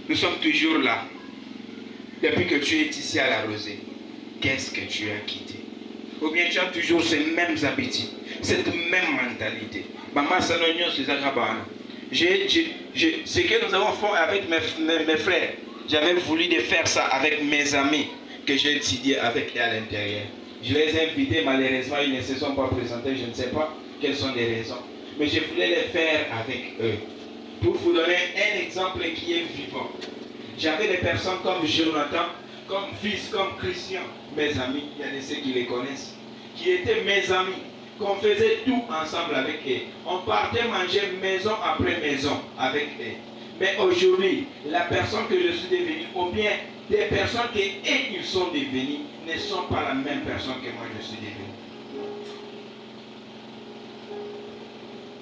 Nous sommes toujours là. Depuis que tu es ici à la Rosée, qu'est-ce que tu as quitté? Ou bien tu as toujours ces mêmes habitudes, cette même mentalité. Maman, ça ce que nous avons fait avec mes frères, j'avais voulu de faire ça avec mes amis que j'ai étudié avec eux à l'intérieur. Je les ai invités, malheureusement, ils ne se sont pas présentés, je ne sais pas quelles sont les raisons. Mais je voulais les faire avec eux. Pour vous donner un exemple qui est vivant. J'avais des personnes comme Jonathan, comme fils, comme Christian, mes amis, il y a de ceux qui les connaissent, qui étaient mes amis, qu'on faisait tout ensemble avec eux. On partait manger maison après maison avec eux. Mais aujourd'hui, la personne que je suis devenue, ou bien des personnes que ils sont devenus, ne sont pas la même personne que moi je suis devenu.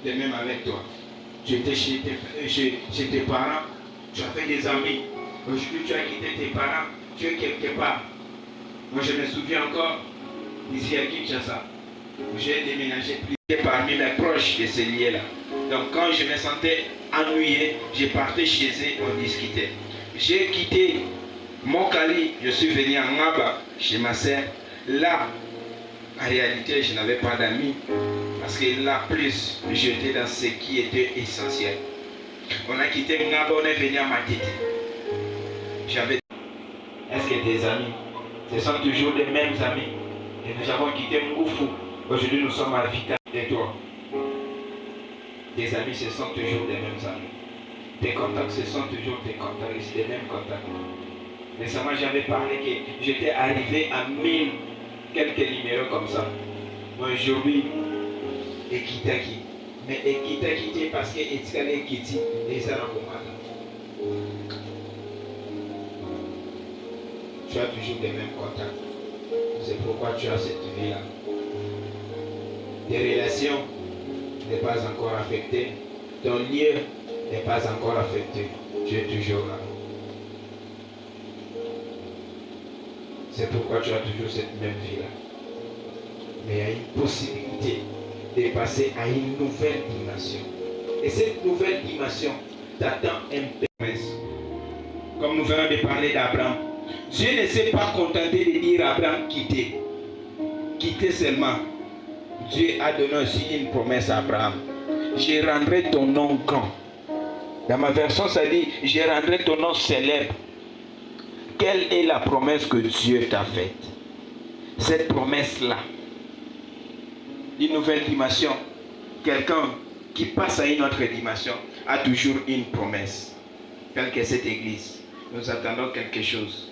De même avec toi. Tu étais chez tes parents, tu as fait des amis. Aujourd'hui, tu as quitté tes parents, tu es quelque part. Moi, je me souviens encore, ici à Kinshasa, j'ai déménagé plus parmi mes proches de ces lieux-là. Donc, quand je me sentais ennuyé, je partais chez eux, on discutait. J'ai quitté Mokali, je suis venu à Ngaba, chez ma sœur. Là, en réalité, je n'avais pas d'amis. Parce que là, plus, j'étais dans ce qui était essentiel. On a quitté Ngaba, on est venu à Matiti. J'avais. Est-ce que tes amis, ce sont toujours les mêmes amis? Et nous avons quitté Ngoufou. Aujourd'hui, nous sommes à Vita. Et toi? Tes amis, ce sont toujours les mêmes amis. Tes contacts, ce sont toujours tes contacts, les mêmes contacts. Récemment, j'avais parlé que j'étais arrivé à 1000 quelques numéros comme ça. Moi, aujourd'hui, Ekitaki. Mais Ekitaki, parce que Etikale Ekiti, et ça n'a pas. Tu as toujours les mêmes contacts. C'est pourquoi tu as cette vie-là. Tes relations n'est pas encore affectées. Ton lieu n'est pas encore affecté. Tu es toujours là. C'est pourquoi tu as toujours cette même vie-là. Mais il y a une possibilité de passer à une nouvelle dimension. Et cette nouvelle dimension t'attend un promesse. Comme nous venons de parler d'Abraham. Dieu ne s'est pas contenté de dire à Abraham quitter. Quitter seulement. Dieu a donné aussi une promesse à Abraham. Je rendrai ton nom grand. Dans ma version, ça dit, je rendrai ton nom célèbre. Quelle est la promesse que Dieu t'a faite? Cette promesse-là, une nouvelle dimension, quelqu'un qui passe à une autre dimension a toujours une promesse. Telle que cette église, nous attendons quelque chose.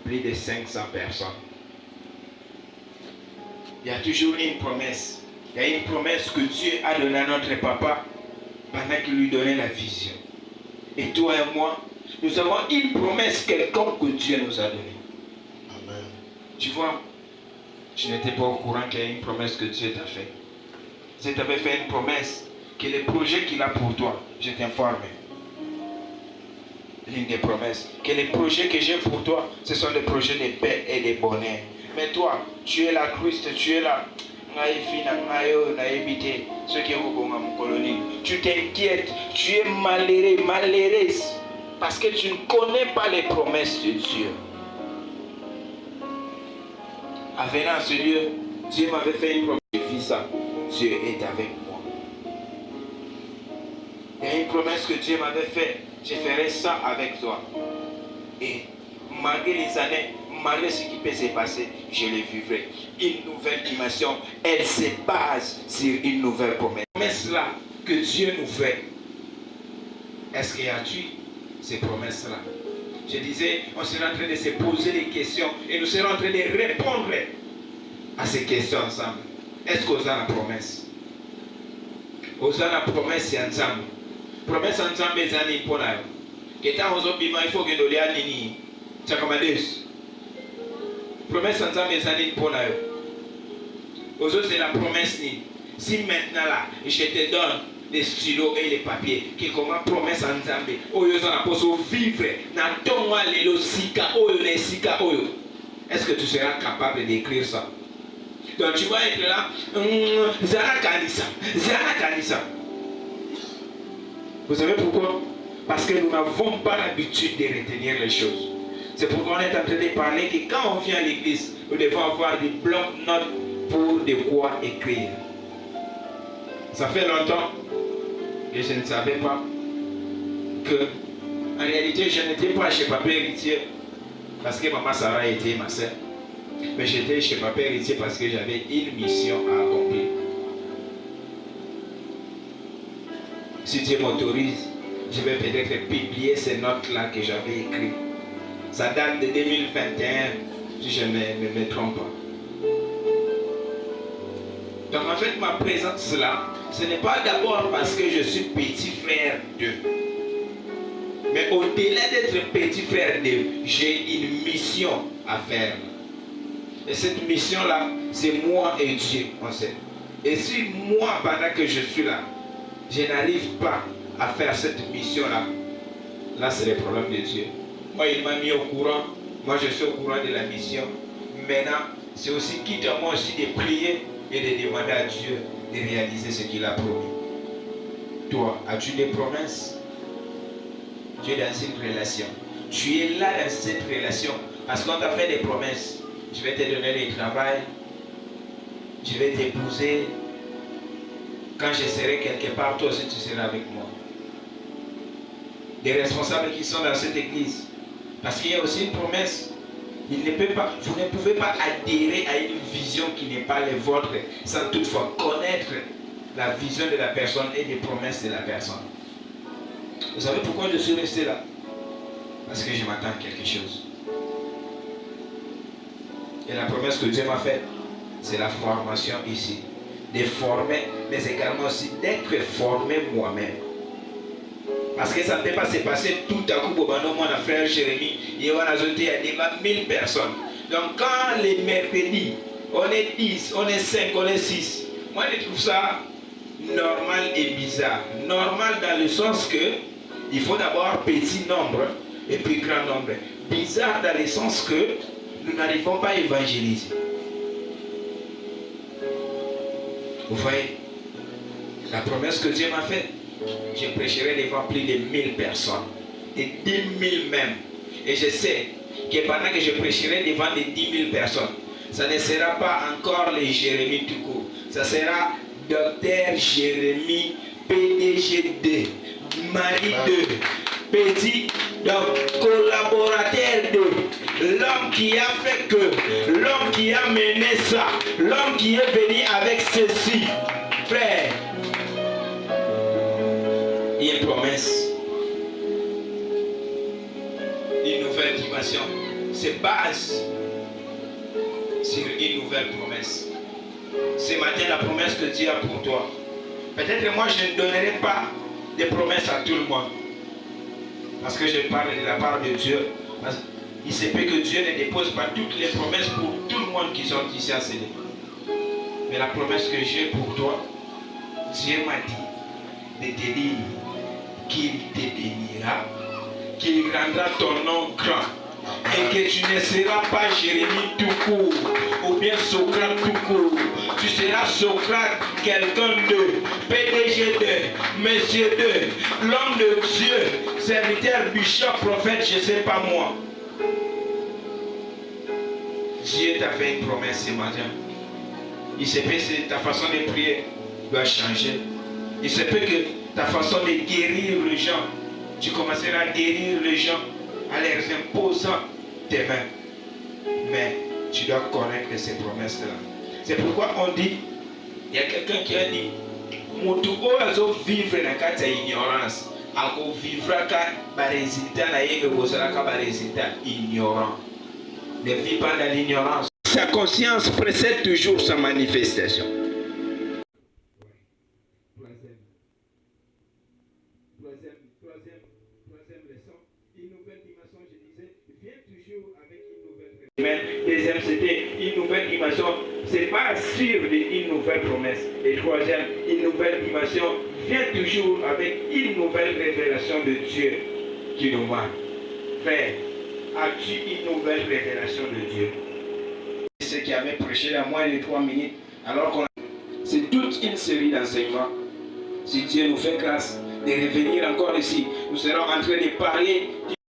Plus de 500 personnes. Il y a toujours une promesse. Il y a une promesse que Dieu a donnée à notre papa pendant qu'il lui donnait la vision. Et toi et moi, nous avons une promesse quelconque que Dieu nous a donnée. Amen. Tu vois, tu n'étais pas au courant qu'il y a une promesse que Dieu t'a faite. Dieu t'avait fait une promesse que les projets qu'il a pour toi, je t'informe. L'une des promesses, que les projets que j'ai pour toi, ce sont des projets de paix et de bonheur. Mais toi, tu es là, Christ, tu es là. Tu t'inquiètes, tu es malheureux, malheureuse, parce que tu ne connais pas les promesses de Dieu. En venant à ce lieu, Dieu m'avait fait une promesse, je vis ça. Dieu est avec moi. Il y a une promesse que Dieu m'avait faite. Je ferai ça avec toi. Et malgré les années, malgré ce qui peut se passer, je le vivrai. Une nouvelle dimension, elle se base sur une nouvelle promesse. La promesse-là que Dieu nous fait, est-ce qu'il y a-t-il ces promesses-là? Je disais, on sera en train de se poser des questions et nous serons en train de répondre à ces questions ensemble. Est-ce qu'on a la promesse? On a la promesse, c'est ensemble. Promesse ensemble les années pour la. Qu'étant aux autres, il faut que nous l'ayons nini. C'est comme promesse ensemble les années pour la. Aux autres, c'est la promesse ni. Si maintenant là, je te donne les stylos et les papiers, qui comme promesse ensemble, oyo ça n'a vivre, na tonga lelo sika oyo les sika oyo. Est-ce que tu seras capable d'écrire ça? Donc tu vas être là, Zara Kanisa, Zara Kanisa. Vous savez pourquoi? Parce que nous n'avons pas l'habitude de retenir les choses. C'est pourquoi on est en train de parler que quand on vient à l'église, nous devons avoir des blocs-notes pour de quoi écrire. Ça fait longtemps que je ne savais pas que, en réalité, je n'étais pas chez Papa Héritier parce que Maman Sarah était ma sœur. Mais j'étais chez Papa Héritier parce que j'avais une mission à accomplir. Si Dieu m'autorise, je vais peut-être publier ces notes-là que j'avais écrites. Ça date de 2021, si je ne me trompe pas. Donc en fait, ma présence là, ce n'est pas d'abord parce que je suis petit frère d'eux. Mais au-delà d'être petit frère d'eux, j'ai une mission à faire. Et cette mission-là, c'est moi et Dieu, on sait. Et si moi, pendant que je suis là, je n'arrive pas à faire cette mission-là, là c'est le problème de Dieu. Moi, il m'a mis au courant. Moi, je suis au courant de la mission. Maintenant, c'est aussi quitte à moi aussi de prier et de demander à Dieu de réaliser ce qu'il a promis. Toi, as-tu des promesses? Tu es dans une relation. Tu es là dans cette relation parce qu'on t'a fait des promesses. Je vais te donner du travail. Je vais t'épouser. Quand je serai quelque part, toi aussi tu seras avec moi. Des responsables qui sont dans cette église. Parce qu'il y a aussi une promesse. Vous ne pouvez pas adhérer à une vision qui n'est pas la vôtre sans toutefois connaître la vision de la personne et les promesses de la personne. Vous savez pourquoi je suis resté là? Parce que je m'attends à quelque chose. Et la promesse que Dieu m'a faite, c'est la formation ici. De former, mais également aussi d'être formé moi-même. Parce que ça ne peut pas se passer tout à coup. Mon frère Jérémie, il va ajouter à déjà 1000 personnes. Donc quand les mercredis, on est 10, on est 5, on est 6. Moi je trouve ça normal et bizarre. Normal dans le sens que il faut d'abord petit nombre et puis grand nombre. Bizarre dans le sens que nous n'arrivons pas à évangéliser. Vous voyez, la promesse que Dieu m'a faite, je prêcherai devant plus de 1000 personnes, de 10 000 même. Et je sais que pendant que je prêcherai devant les 10 000 personnes, ça ne sera pas encore les Jérémie tout court. Ça sera Docteur Jérémie, PDG 2, Marie 2, petit, donc collaborateur 2, l'homme qui a fait que, l'homme qui a mené ça, l'homme qui est venu avec ceci. Frère, il y a une promesse, une nouvelle dimension, c'est base sur une nouvelle promesse. Ce matin, la promesse que Dieu a pour toi. Peut-être moi, je ne donnerai pas des promesses à tout le monde. Parce que je parle de la part de Dieu. Parce qu'il se peut que Dieu ne dépose pas toutes les promesses pour tout le monde qui sont ici à Séné. Mais la promesse que j'ai pour toi, Dieu m'a dit de te dire qu'il te bénira, qu'il rendra ton nom grand. Et que tu ne seras pas Jérémie tout court, ou bien Socrate tout court. Tu seras Socrate, quelqu'un de PDG de, Monsieur de, l'homme de Dieu, serviteur, bishop, prophète, je ne sais pas moi. Dieu t'a fait une promesse ce matin. Il se peut que ta façon de prier doit changer. Il se peut que ta façon de guérir les gens, tu commenceras à guérir les gens en leur imposant tes mains. Mais tu dois connaître ces promesses-là. C'est pourquoi on dit, il y a quelqu'un qui a dit, Motuko azo vivre dans la ignorance. Ako vivra ka ba résultat na yeke bosala ka ba résultat ignorant. Ne vis pas dans l'ignorance. Sa conscience précède toujours sa manifestation. Troisième leçon, une nouvelle dimension, je disais, vient toujours avec une nouvelle promesse. Deuxième, c'était une nouvelle dimension, c'est pas sûr d'une nouvelle promesse. Et troisième, une nouvelle dimension vient toujours avec une nouvelle révélation de Dieu qui nous marque. Frère, as-tu une nouvelle révélation de Dieu? Ce qui avait prêché à moins de 3 minutes, alors qu'on a... C'est toute une série d'enseignements Si Dieu nous fait grâce de revenir encore ici, nous serons en train de parler